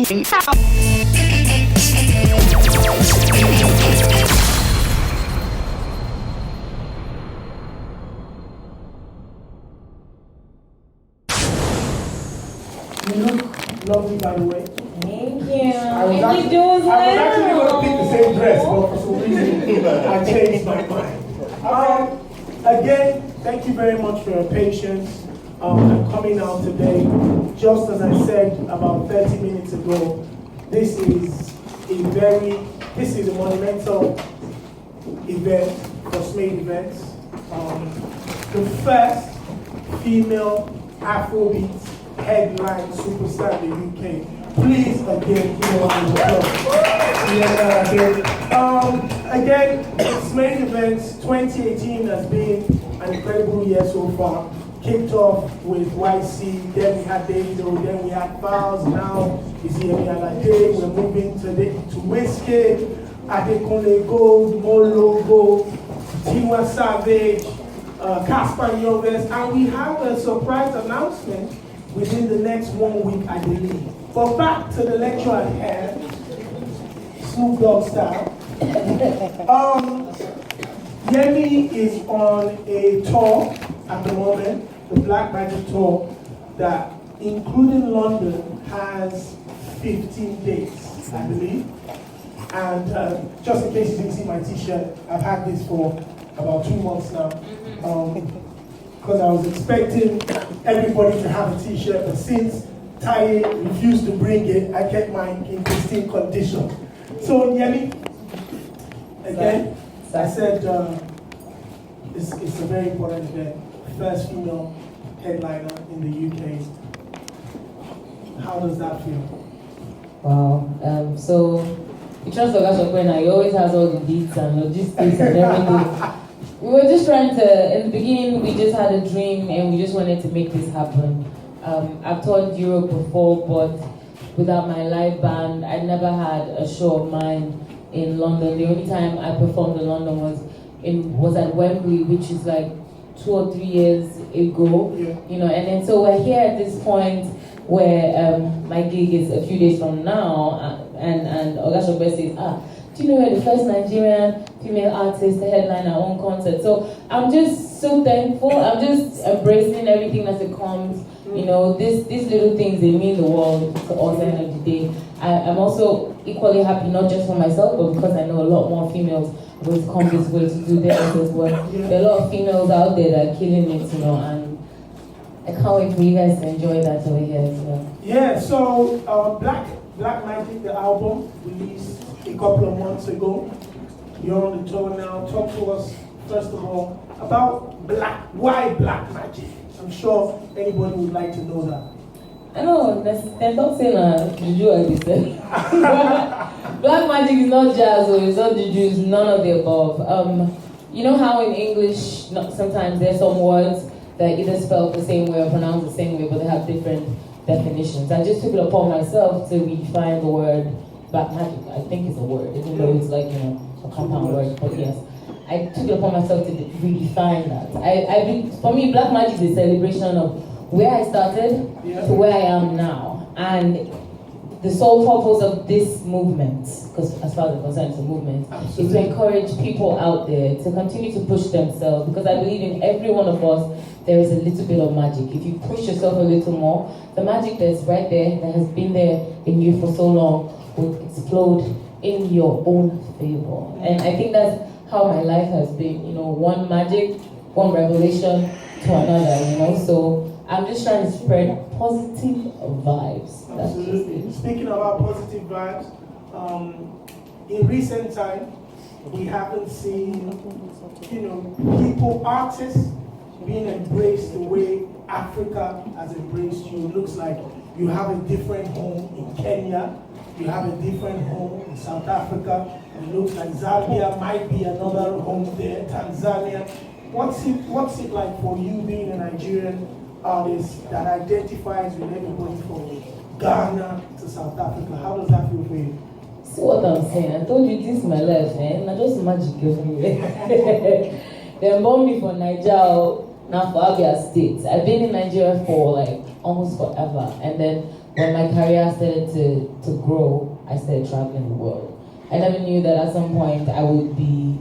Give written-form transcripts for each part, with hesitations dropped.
You look lovely, by the way. Thank you. I was actually going to pick the same dress, but for some reason I changed my mind. Again, thank you very much for your patience. I'm coming out today, just as I said about 30 minutes ago. This is a monumental event for SMAID events. The first female Afrobeat headline superstar in the UK. Please, again, give a round of applause. Again, SMAID events 2018 has been an incredible year so far. Kicked off with YC, then we had Davido, then we had Files, now it's Yemi Alade. We're moving to Whiskey, Adekunle Gold, Molo Gold, Tiwa Savage, Casper Yoves, and we have a surprise announcement within the next 1 week, I believe. But back to the lecture at hand, Snoop Dogg style. Yemi is on a tour at the moment, the Black Magic Tour, that, including London, has 15 dates, I believe. And just in case you didn't see my t-shirt, I've had this for about 2 months now. Because I was expecting everybody to have a t-shirt, but since Taye refused to bring it, I kept mine in pristine condition. So Yemi, again, I said it's a very important event. First female headliner in the UK. How does that feel? Wow. So, you trust Oga he always has all the deeds and logistics and everything. We were just trying to, in the beginning, we just had a dream and we just wanted to make this happen. I've toured Europe before, but without my live band, I never had a show of mine in London. The only time I performed in London was at Wembley, which is like 2 or 3 years ago. Yeah. You know, and then so we're here at this point where my gig is a few days from now, and Oga Shogbe says, do you know we're the first Nigerian female artist to headline our own concert? So I'm just so thankful. I'm just embracing everything as it comes. You know, these little things, they mean the world to us at the end of the day. I'm also equally happy, not just for myself, but because I know a lot more females are going to come this way to do theirs as well. There are a lot of females out there that are killing it, you know, and I can't wait for you guys to enjoy that over here as well. Yeah, so Black Magic, the album, released a couple of months ago. You're on the tour now. Talk to us, first of all, about why Black Magic? I'm sure anybody would like to know that. I know, they're not saying juju like this. Black Magic is not jazz or it's not juju, it's none of the above. You know how in English, sometimes there's some words that either spelled the same way or pronounced the same way, but they have different definitions. I just took it upon myself to redefine the word Black Magic. I think it's a word, even though it's like, you know, a compound word, but yes. I took it upon myself to redefine that. For me, Black Magic is a celebration of where I started to where I am now. And the sole purpose of this movement, because as far as I'm concerned, it's a movement, is to encourage people out there to continue to push themselves. Because I believe in every one of us, there is a little bit of magic. If you push yourself a little more, the magic that's right there, that has been there in you for so long, will explode in your own favor. And I think that's how my life has been, you know, one magic, one revelation to another, you know. So I'm just trying to spread positive vibes. Absolutely. Speaking about positive vibes, in recent time, we haven't seen, you know, artists being embraced the way Africa has embraced you. It looks like you have a different home in Kenya, you have a different home in South Africa. It looks like Zambia might be another home there, Tanzania. What's it like for you being a Nigerian artist that identifies with everybody from Ghana to South Africa? How does that feel for you? See what I'm saying? I told you this is my life, man. I just magic everywhere. They born me for Nigeria, now for Abia State. I've been in Nigeria for like almost forever. And then when my career started to grow, I started traveling the world. I never knew that at some point I would be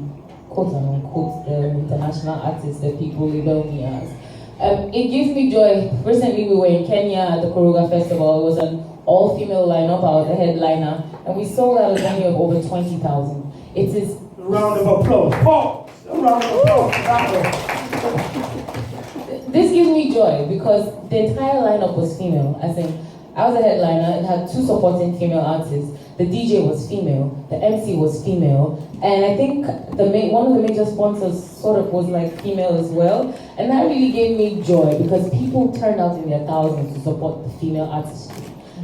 quote unquote the international artist that people label me as. It gives me joy. Recently we were in Kenya at the Koroga Festival. It was an all-female lineup. I was the headliner, and we sold out a venue of over 20,000. It is a round of applause. Paul, a round of applause. This gives me joy because the entire lineup was female. As in, I was a headliner. It had 2 supporting female artists. The DJ was female. The MC was female. And I think one of the major sponsors sort of was like female as well. And that really gave me joy because people turned out in their thousands to support the female artistry.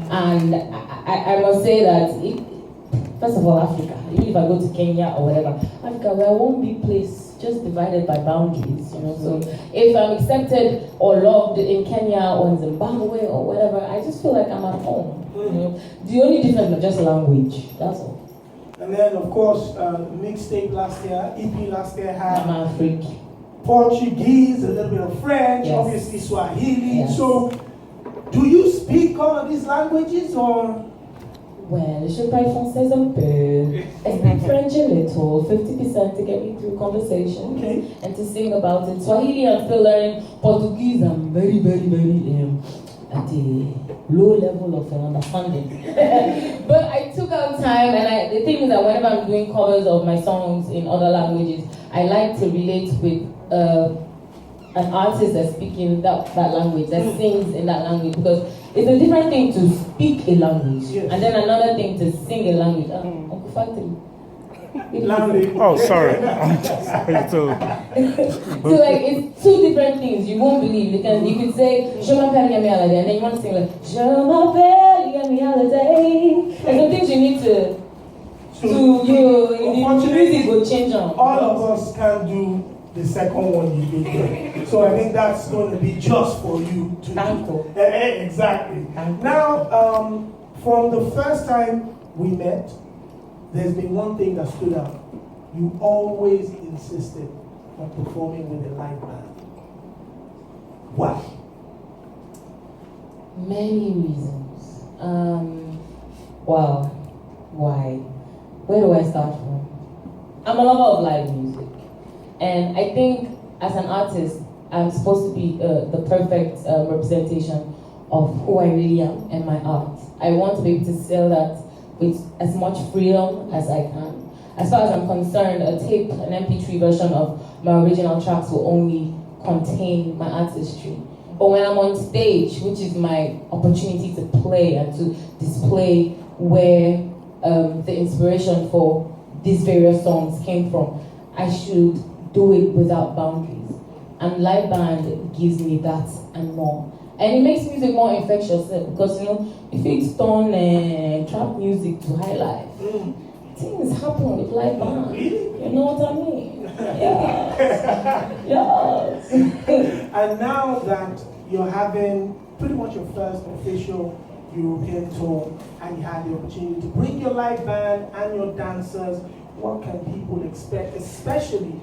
And I must say that, first of all, Africa. Even if I go to Kenya or whatever, Africa, we're one big place, just divided by boundaries, you know. So if I'm accepted or loved in Kenya or in Zimbabwe or whatever, I just feel like I'm at home. You know? The only difference is just language. That's all. And then, of course, mixtape last year, EP last year had I'm a freak. Portuguese, a little bit of French, Yes. obviously Swahili. Yes. So, do you speak all of these languages or? Well, je parle français un peu. I speak French a little, 50% to get me through conversation, Okay. and to sing about it. Swahili, I'm still learning. Portuguese, I'm very, very, very at a low level of understanding. But I took out time, and the thing is that whenever I'm doing covers of my songs in other languages, I like to relate with an artist that's speaking that language, that sings in that language, because it's a different thing to speak a language, yes, and then another thing to sing a language. Uncle Factory. Language. Oh, sorry. So like it's 2 different things. You won't believe. You could say Je m'appelle Yemi Alade, and then you want to sing like Je m'appelle Yemi Alade. There's some things you need to the music will change on. All of us can do the second one you did there. So I think that's going to be just for you to do. Exactly. Now, from the first time we met, there's been one thing that stood out. You always insisted on performing with a live band. Why? Many reasons. Wow. Why? Where do I start from? I'm a lover of live music. And I think as an artist, I'm supposed to be the perfect representation of who I really am and my art. I want to be able to sell that with as much freedom as I can. As far as I'm concerned, a tape, an MP3 version of my original tracks will only contain my artistry. But when I'm on stage, which is my opportunity to play and to display where the inspiration for these various songs came from, I should do it without boundaries. And live band gives me that and more. And it makes music more infectious because, you know, if it's turn trap music to high life, things happen with live band. You know what I mean? Yes. Yes. And now that you're having pretty much your first official European tour, and you had the opportunity to bring your live band and your dancers, what can people expect, especially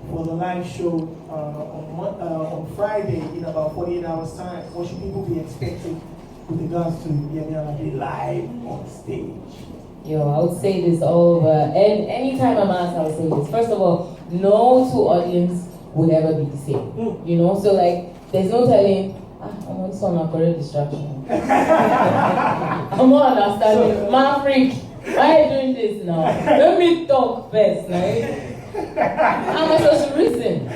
for the live show on Friday in about 48 hours time? What should people be expecting with regards to Yemi Alade live on stage? Yo, I would say this all over, and anytime I'm asked, I would say this. First of all, no 2 audience would ever be the same. You know, so like, there's no telling, I'm on some correct distraction. I'm not understanding. Man freak, why are you doing this now? Let me talk first, right? How am I supposed to reason?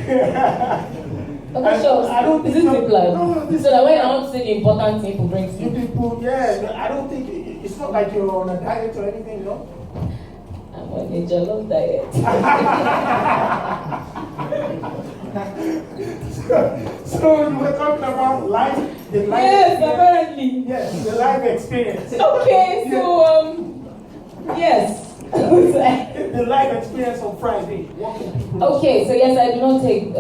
Okay, sure. I don't Is think this the plan? no, this So that when I want to say the important thing, people bring you to people, yeah, I don't think it's not like you're on a diet or anything, no? I'm on a jollof diet. So you were talking about the live Yes, experience. apparently. Yes, the live experience. Okay, so yes. The live experience on Friday. What can people Okay, so yes, I do not take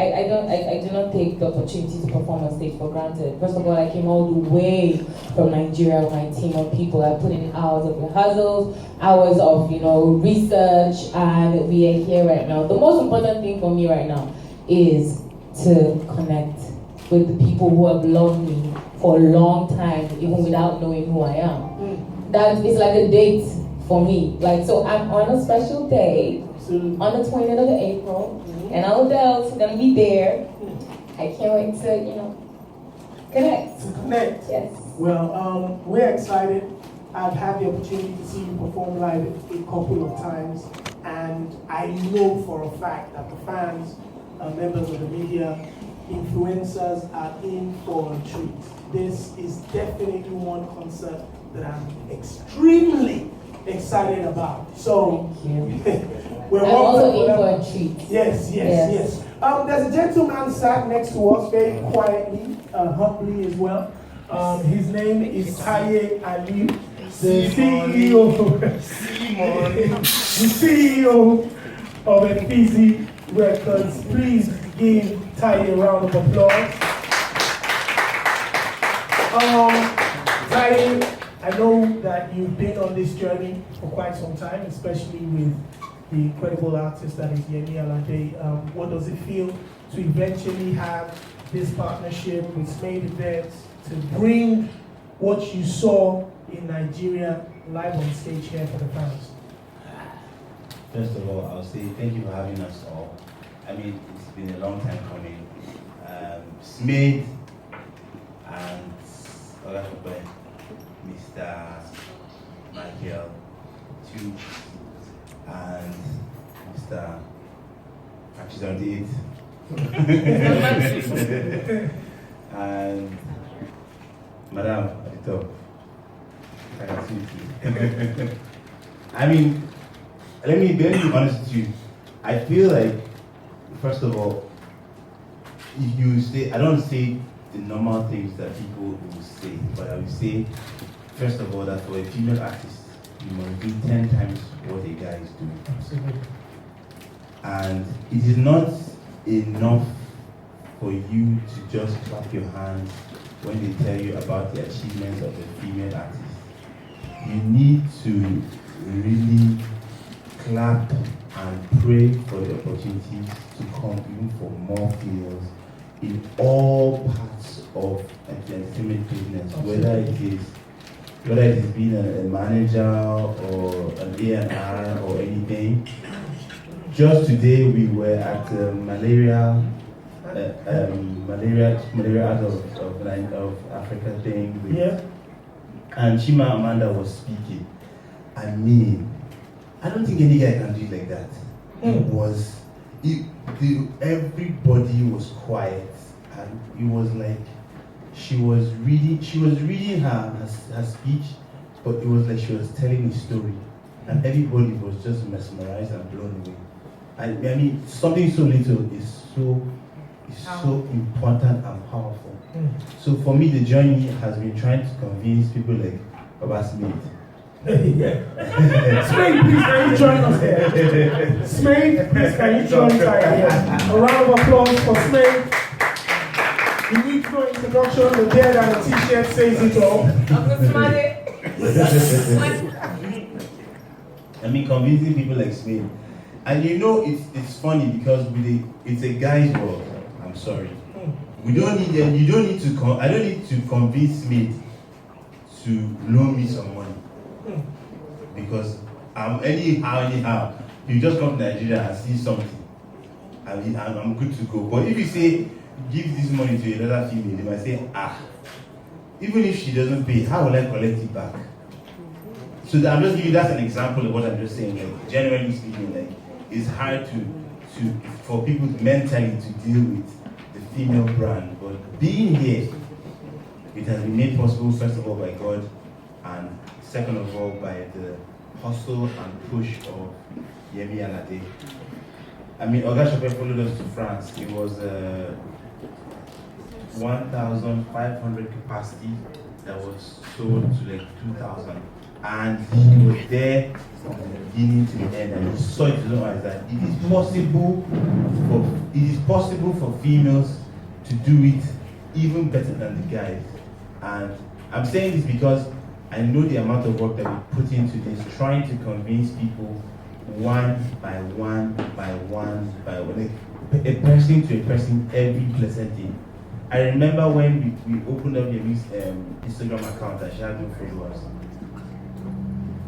I do not take the opportunity to perform on stage for granted. First of all, I came all the way from Nigeria with my team of people. I put in hours of rehearsals, hours of research, and we are here right now. The most important thing for me right now is to connect with the people who have loved me for a long time even without knowing who I am. That is like a date for me. Like, so I'm on a special day on the 20th of April, and Odell's gonna be there. I can't wait to, connect. Connect. Yes. Well, we're excited. I've had the opportunity to see you perform live a couple of times, and I know for a fact that the fans, members of the media, influencers are in for a treat. This is definitely one concert that I'm extremely excited about. So, we're I'm also in welcome for a treat. Yes. There's a gentleman sat next to us very quietly, humbly as well. His name is Taye Ali, the CEO, the CEO of Efizi Records. Please give Taye a round of applause. Taye, I know that you've been on this journey for quite some time, especially with the incredible artist that is Yemi Alade. What does it feel to eventually have this partnership with Smade Events to bring what you saw in Nigeria live on stage here for the fans? First of all, I'll say thank you for having us all. I mean, it's been a long time coming. Smade and Mr. Michael, too, and Mr. Actually, on the 8th. And Madam at the top. I can see you. I mean, let me be honest with you. I feel like, first of all, if you say, I don't say the normal things that people will say, but I will say, first of all, that for a female artist, you must do 10 times what a guy is doing. Absolutely. And it is not enough for you to just clap your hands when they tell you about the achievements of a female artist. You need to really clap and pray for the opportunities to come even for more females in all parts of the entertainment business, whether it is being a manager or an A&R or anything. Just today we were at malaria out of Africa thing. And Chima Amanda was speaking. I mean, I don't think any guy can do it like that. Everybody was quiet, and it was like she was reading her speech, but it was like she was telling a story, and everybody was just mesmerized and blown away. I mean, something so little is so important and powerful. So for me, the journey has been trying to convince people like Baba Smith. Smade, please can you join us here? Smade, please can you join us here? A round of applause for Smade. He needs no introduction. The beard and the t-shirt says it all. I mean, convincing people like Smade. And it's funny because it's a guy's world. I'm sorry. I don't need to convince Smade to loan me some money. Because anyhow, you just come to Nigeria and see something, I'm good to go. But if you say, give this money to another female, they might say, even if she doesn't pay, how will I collect it back? So I'm just giving you, that's an example of what I'm just saying. Like, generally speaking, like, it's hard for people mentally to deal with the female brand. But being here, it has been made possible, first of all, by God, and second of all, by the hustle and push of Yemi Alade. I mean, Oga Chopin followed us to France. It was 1,500 capacity that was sold to like 2,000. And he was there from the beginning to the end, and he saw it with his own eyes that it is possible for females to do it even better than the guys. And I'm saying this because I know the amount of work that we put into this, trying to convince people one by one, like a person to a person every blessed day. I remember when we opened up Yemi's Instagram account and she had no followers.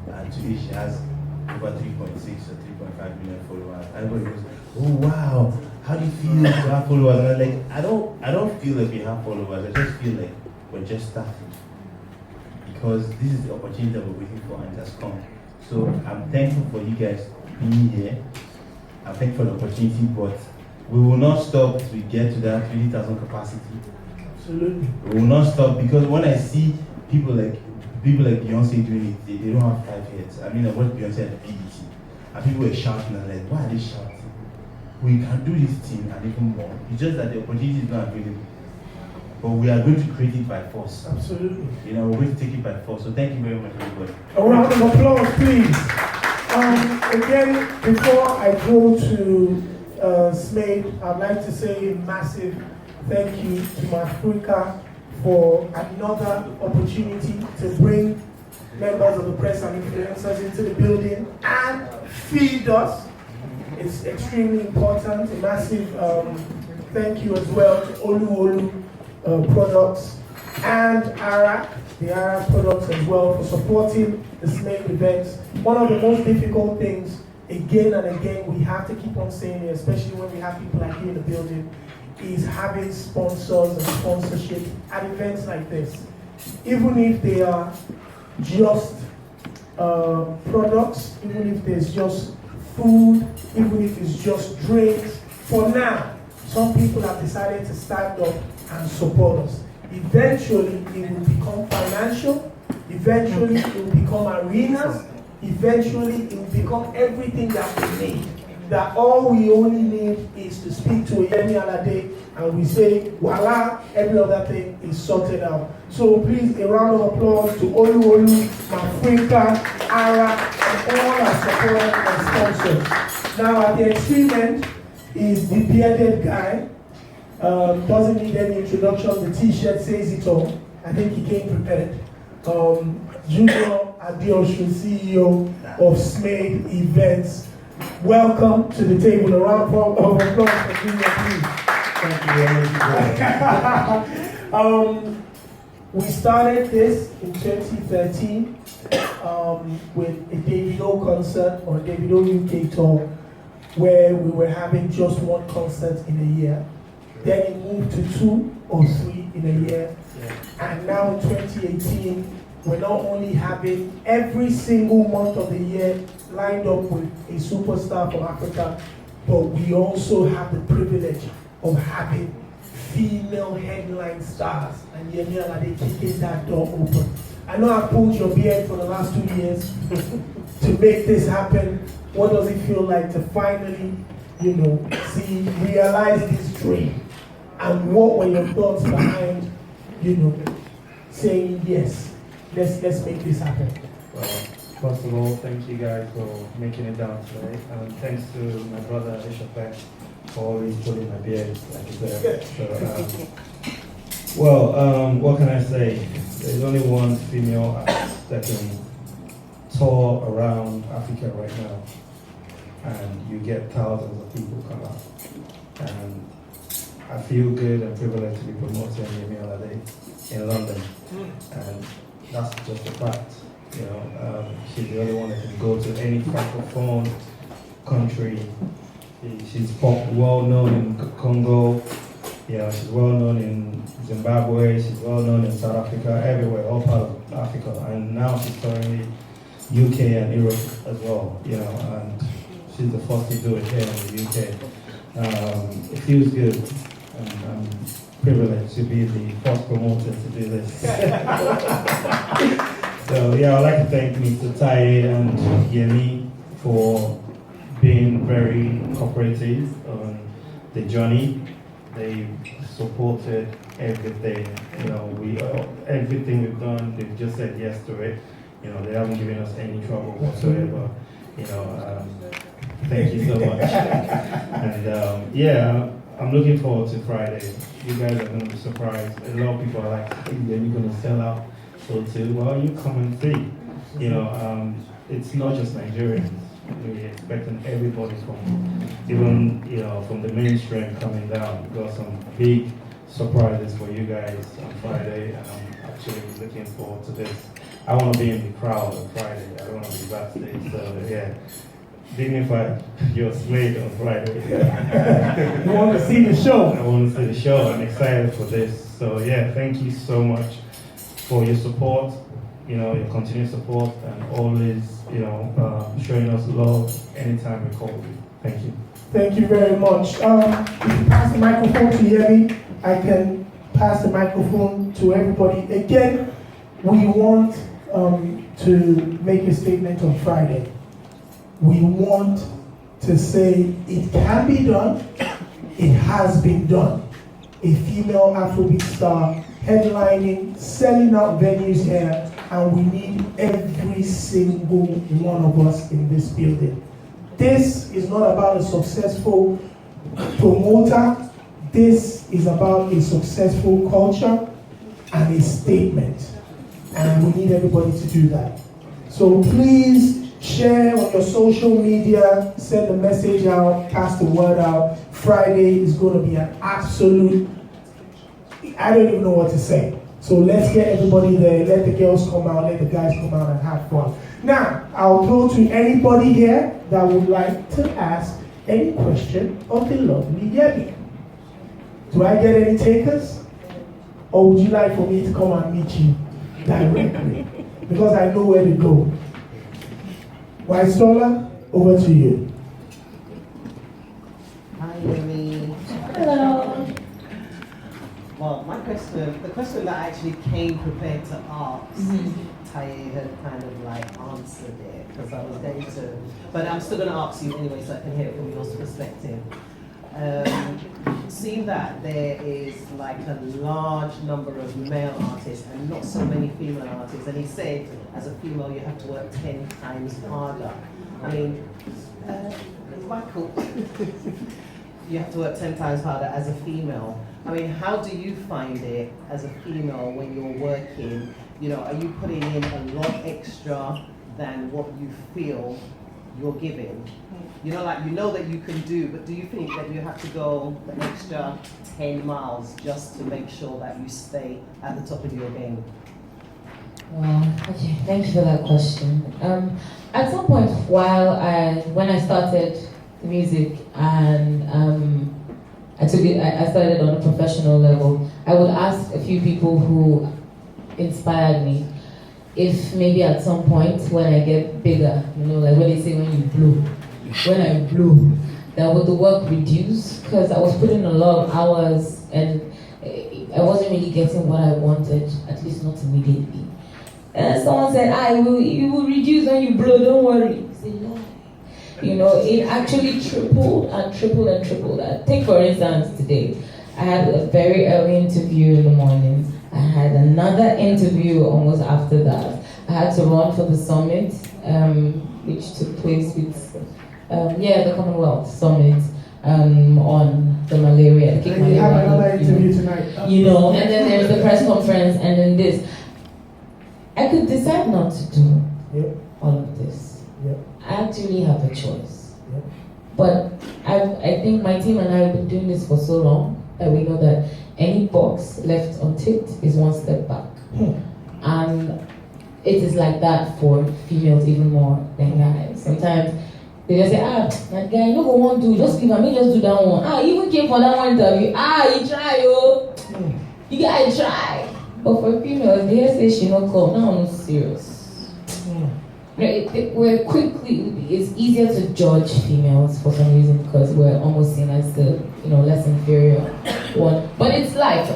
And today she has over 3.6 or 3.5 million followers. Everybody goes, oh wow, how do you feel to have followers? And I'm like, I don't feel like we have followers. I just feel like we're just starting. Because this is the opportunity that we're waiting for and it has come. So I'm thankful for you guys being here. I'm thankful for the opportunity, but we will not stop till we get to that 20,000 capacity. Absolutely. We will not stop because when I see people like Beyonce doing it, they don't have 5 heads. I mean, I watched Beyonce at the BBC, and people were shouting and like, why are they shouting? We can do this thing and even more. It's just that the opportunity is not available. But we are going to create it by force. Absolutely. You know, we're going to take it by force. So thank you very much, everybody. A round of applause, please. Again, before I go to Smade, I'd like to say a massive thank you to Africa for another opportunity to bring members of the press and influencers into the building and feed us. It's extremely important. A massive thank you as well to Olu Products and Arak, the Arak products as well, for supporting the Smade events. One of the most difficult things, again and again, we have to keep on saying it, especially when we have people like you in the building, is having sponsors and sponsorship at events like this. Even if they are just products, even if there's just food, even if it's just drinks, for now, some people have decided to stand up and support us. Eventually, it will become financial. Eventually, it will become arenas. Eventually, it will become everything that we need. That all we only need is to speak to Yemi Alade and we say, voila, every other thing is sorted out. So please, a round of applause to Olu, Mafrika, Ara, and all our supporters and sponsors. Now, at the extreme end is the bearded guy. Doesn't need any introduction. The t-shirt says it all. I think he came prepared. Junior Adeosun, CEO of Smade Events. Welcome to the table. A round of applause for Junior, please. Thank you very much. We started this in 2013 with a Davido concert or Davido UK tour, where we were having just one concert in a year. Then it moved to 2 or 3 in a year. And now in 2018, we're not only having every single month of the year lined up with a superstar from Africa, but we also have the privilege of having female headline stars, and Yemi Alade kicking that door open. I know I pulled your beard for the last 2 years to make this happen. What does it feel like to finally, realize this dream? And what were your thoughts behind, saying yes, let's make this happen? Well, first of all, thank you guys for making it down today, and thanks to my brother Ishafek for always pulling my beard, like you said. So, what can I say? There's only one female act that can tour around Africa right now, and you get thousands of people come out. And I feel good and privileged to be promoting Yemi Alade in London, and that's just a fact. She's the only one that can go to any francophone country. She's well known in Congo. She's well known in Zimbabwe. She's well known in South Africa, everywhere, all part of Africa. And now she's touring the UK and Europe as well. And she's the first to do it here in the UK. It feels good, and I'm privileged to be the first promoter to do this. So I'd like to thank Mr. Taye and Yemi for being very cooperative on the journey. They supported everything. Everything we've done, they've just said yes to it. They haven't given us any trouble whatsoever. Thank you so much. And I'm looking forward to Friday. You guys are going to be surprised. A lot of people are like, hey, are you going to sell out? So too, well, you come and see. It's not just Nigerians. We're expecting everybody from, even from the mainstream coming down. We've got some big surprises for you guys on Friday, and I'm actually looking forward to this. I want to be in the crowd on Friday. I don't want to be backstage, so yeah. Dignified, you're slayed on Friday. You want to see the show? I want to see the show. I'm excited for this. So yeah, thank you so much for your support, your continued support, and always, showing us love anytime we call you. Thank you. Thank you very much. If you pass the microphone to Yemi, I can pass the microphone to everybody. Again, we want to make a statement on Friday. We want to say it can be done, it has been done. A female Afrobeat star headlining, selling out venues here, and we need every single one of us in this building. This is not about a successful promoter, this is about a successful culture and a statement. And we need everybody to do that. So please, share on your social media, send the message out, pass the word out. Friday is going to be an absolute, I don't even know what to say. So let's get everybody there, let the girls come out, let the guys come out and have fun. Now, I'll throw to anybody here that would like to ask any question of the lovely Yemi. Do I get any takers? Or would you like for me to come and meet you directly? Because I know where to go. Waisola, over to you. Hi, Yemi. Hello. Well, the question that I actually came prepared to ask, Taye had kind of like answered it, because I was going to, but I'm still going to ask you anyway so I can hear it from your perspective. Seeing that there is like a large number of male artists and not so many female artists, and he said as a female you have to work 10 times harder. I mean, Michael, you have to work 10 times harder as a female. I mean, how do you find it as a female when you're working? Are you putting in a lot extra than what you feel you're giving? You know that you can do, but do you think that you have to go the extra 10 miles just to make sure that you stay at the top of your game? Well, okay, thank you for that question. At some point when I started the music and I started on a professional level, I would ask a few people who inspired me if maybe at some point when I get bigger, like when they say when you blow, when I blow, that would the work reduce? Because I was putting a lot of hours and I wasn't really getting what I wanted, at least not immediately. And someone said, it will reduce when you blow, don't worry. It's a lie. It actually tripled and tripled and tripled. Take for instance today, I had a very early interview in the morning. I had another interview almost after that. I had to run for the summit, which took place with, the Commonwealth Summit on the malaria. And you have another interview tonight. And then there's the press conference, and then this. I could decide not to do all of this. I actually have a choice. But I think my team and I have been doing this for so long that we know that any box left unticked is one step back. And it is like that for females even more than guys. Sometimes they just say, that guy, you know what want to do, just give him, just do that one. He even came for that one interview. He try, yo. The guy try. But for females, they say she not come. Now I'm serious. It's easier to judge females for some reason because we're almost seen as the less inferior one. But it's life.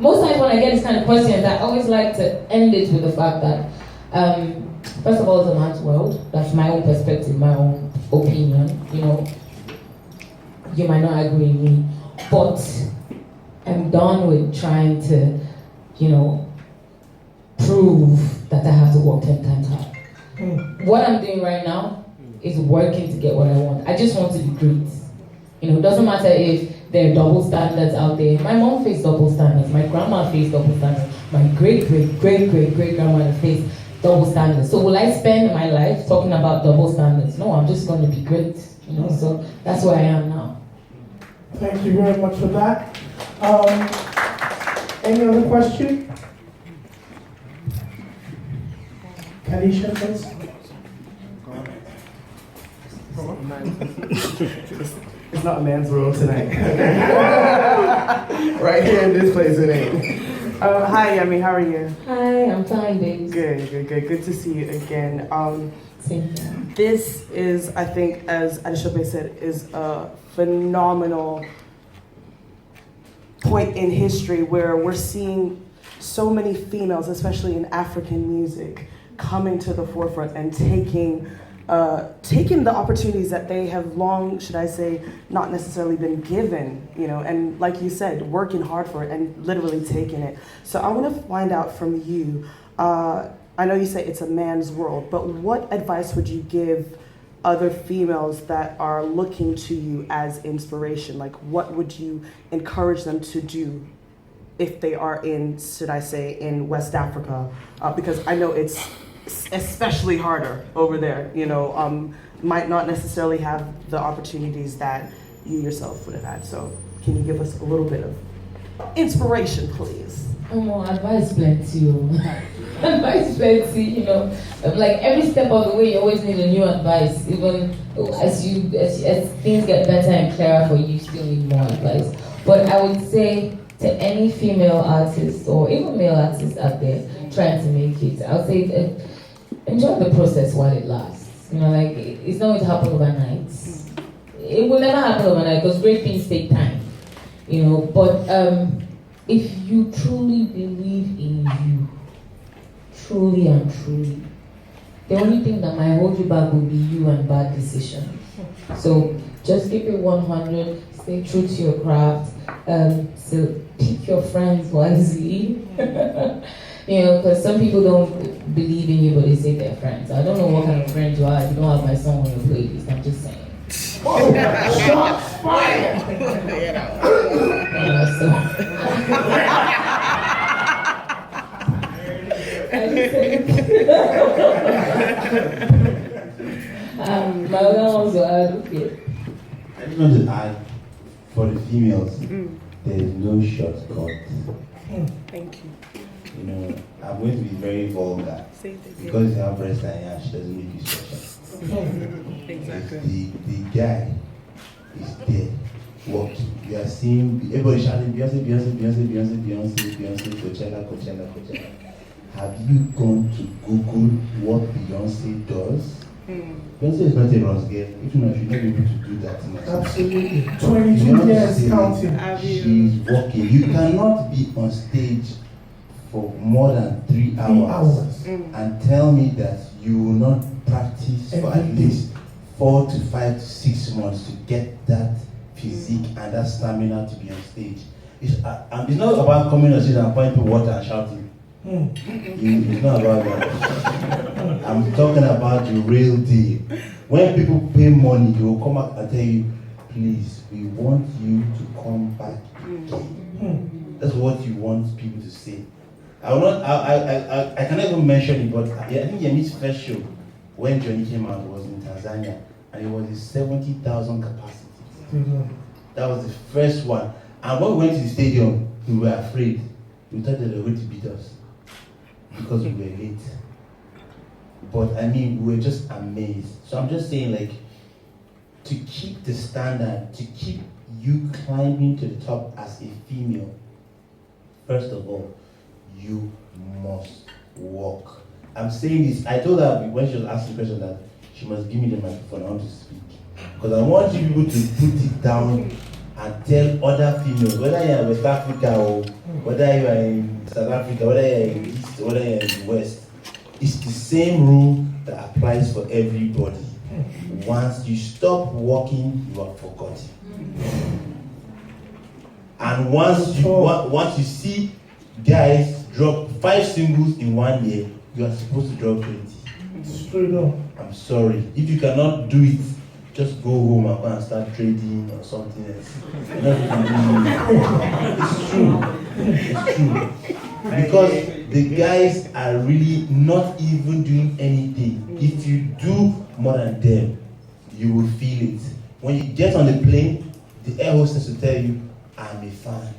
Most times when I get this kind of questions, I always like to end it with the fact that first of all, it's a man's world. That's my own perspective, my own opinion. You might not agree with me, but I'm done with trying to, prove that I have to work 10 times hard. What I'm doing right now is working to get what I want. I just want to be great. It doesn't matter if there are double standards out there. My mom faced double standards. My grandma faced double standards. My great-great-great-great-great-grandmother faced double standards. So will I spend my life talking about double standards? No, I'm just going to be great. So that's where I am now. Thank you very much for that. Any other question? Kanisha, please. It's not a man's world tonight. Right here in this place, it ain't. Hi, Yemi. How are you? Hi, I'm fine, babes. Good. Good to see you again. Same here. This is, I think, as Adeshope said, is a phenomenal point in history where we're seeing so many females, especially in African music, coming to the forefront and taking the opportunities that they have long, should I say, not necessarily been given, and like you said, working hard for it and literally taking it. So I want to find out from you, I know you say it's a man's world, but what advice would you give other females that are looking to you as inspiration? Like, what would you encourage them to do if they are in, should I say, in West Africa? Because I know it's especially harder over there, might not necessarily have the opportunities that you yourself would have had. So can you give us a little bit of inspiration, please? Advice plenty. Advice plenty, like every step of the way you always need a new advice. Even as things get better and clearer for you, you still need more advice. But I would say to any female artist or even male artists out there trying to make it, I would say enjoy the process while it lasts. It's not going to happen overnight. It will never happen overnight because great things take time. But if you truly believe in you, truly and truly, the only thing that might hold you back will be you and bad decisions. So just keep it 100, stay true to your craft, so pick your friends wisely. Because some people don't believe in you, but they say they're friends. I don't know what kind of friend you are if you don't have my song on your playlist. I'm just saying. Oh, shots fired! My other ones are okay. I just want to add, for the females, there is no shortcut. Thank you. I'm going to be very vulgar. Because you have breast and yash doesn't make you special. Exactly. The guy is there working. You are seeing everybody shouting Beyonce, Coachella. Have you gone to Google what Beyonce does? Beyonce is not a Ross girl. If not, she'd not be able to do that much. Absolutely. 22 years counting. She's working. You cannot be on stage for more than 3 hours and tell me that you will not practice for at least 4 to 5 to 6 months to get that physique and that stamina to be on stage. It's not about coming on stage and pouring water and shouting. It's not about that. I'm talking about the real deal. When people pay money, they will come back and tell you, please, we want you to come back again. That's what you want people to say. I cannot even mention it, but I think Yemi's first show when Johnny came out was in Tanzania, and it was a 70,000 capacity. That was the first one. And when we went to the stadium, we were afraid. We thought they were going to beat us because we were late. But we were just amazed. So I'm just saying, to keep the standard, to keep you climbing to the top as a female, first of all, you must walk. I'm saying this, I told her when she was asking the question that she must give me the microphone, I want to speak. Because I want you people to put it down and tell other females, whether you're in West Africa or whether you are in South Africa, whether you're in the East, whether you're in the West, it's the same rule that applies for everybody. Once you stop walking, you are forgotten. And once you see guys drop 5 singles in 1 year, you are supposed to drop 20. Straight up. I'm sorry. If you cannot do it, just go home and go and start trading or something else. It's true. It's true. Because the guys are really not even doing anything. If you do more than them, you will feel it. When you get on the plane, the air hostess will tell you, I'm a fan.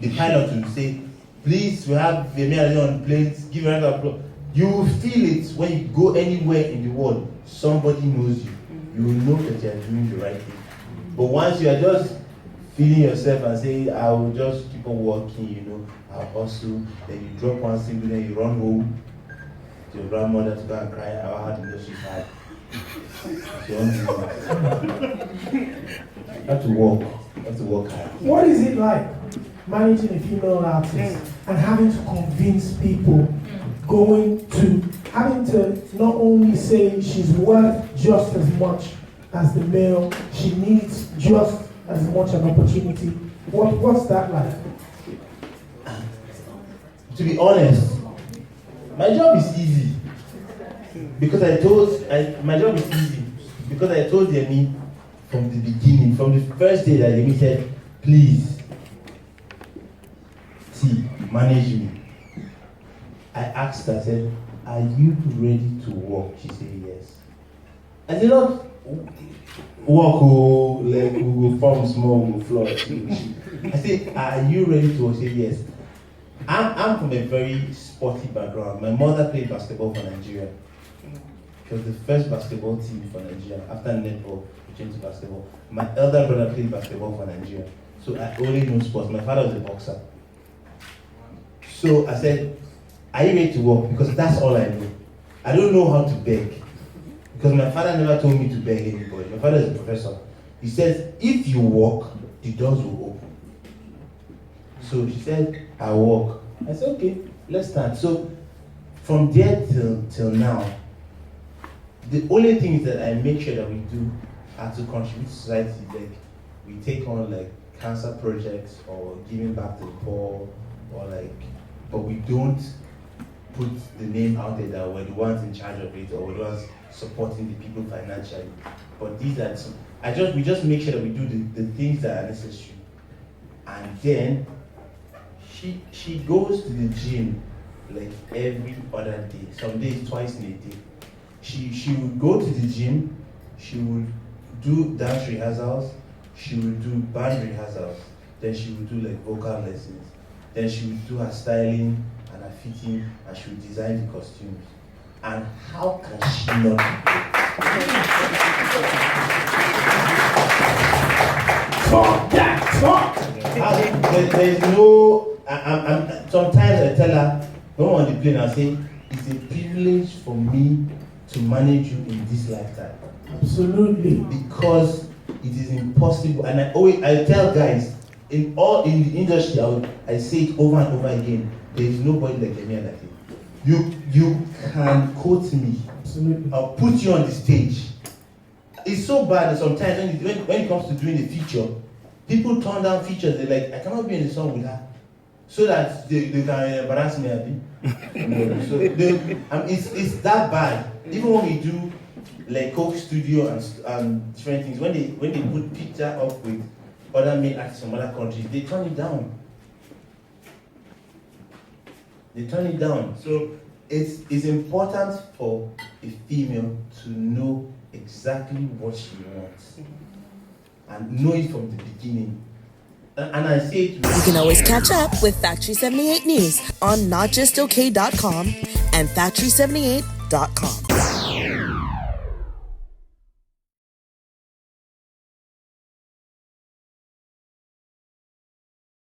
The pilot will say, please, we have Yemi Alade on the plane, give a round of applause. You will feel it when you go anywhere in the world. Somebody knows you. You will know that you are doing the right thing. But once you are just feeling yourself and saying, I will just keep on walking, I'll hustle, then you drop one single, then you run home to your grandmother to go and cry, how hard the she's had. You have to walk. You have to work hard. What is it like managing a female artist and having to convince people, having to not only say she's worth just as much as the male, she needs just as much an opportunity? What's that like? To be honest, my job is easy. Because my job is easy. Because I told Yemi from the beginning, from the first day that Yemi said, please, manage me. I asked her, I said, are you ready to work? She said yes. I said, not walk, like we go farm small, we go flourish. I said, are you ready to work? She said yes. I'm from a very sporty background. My mother played basketball for Nigeria. She was the first basketball team for Nigeria. After netball, we changed to basketball. My elder brother played basketball for Nigeria. So I only know sports. My father was a boxer. So I said, are you ready to work? Because that's all I know. I don't know how to beg. Because my father never told me to beg anybody. My father is a professor. He says, if you work, the doors will open. So she said, I work. I said, okay, let's start. So from there till now, the only things that I make sure that we do are to contribute to society. Like we take on like cancer projects or giving back to the poor, or but we don't put the name out there that we're the ones in charge of it or we're the ones supporting the people financially. But these are we just make sure that we do the things that are necessary. And then she goes to the gym like every other day, some days twice in a day. She would go to the gym, she would do dance rehearsals, she would do band rehearsals, then she would do like vocal lessons, then she would do her styling and her fitting, and she would design the costumes. And how can she not? Talk that talk! There's no. Sometimes I tell her, when we're on the plane, I say, it's a privilege for me to manage you in this lifetime. Absolutely. Because it is impossible. And I tell guys, in the industry, I say it over and over again, there is nobody like Yemi Alade. You can quote me. Absolutely. I'll put you on the stage. It's so bad that sometimes when it comes to doing a feature, people turn down features. They're like, I cannot be in the song with her, so that they can embarrass me a bit. So it's that bad. Even when we do like Coke Studio and different things, when they put picture up with other male artists from other countries, they turn it down. So it's important for a female to know exactly what she wants and know it from the beginning. And I say it. You can always catch up with Factory 78 News on notjustok.com and factory78.com.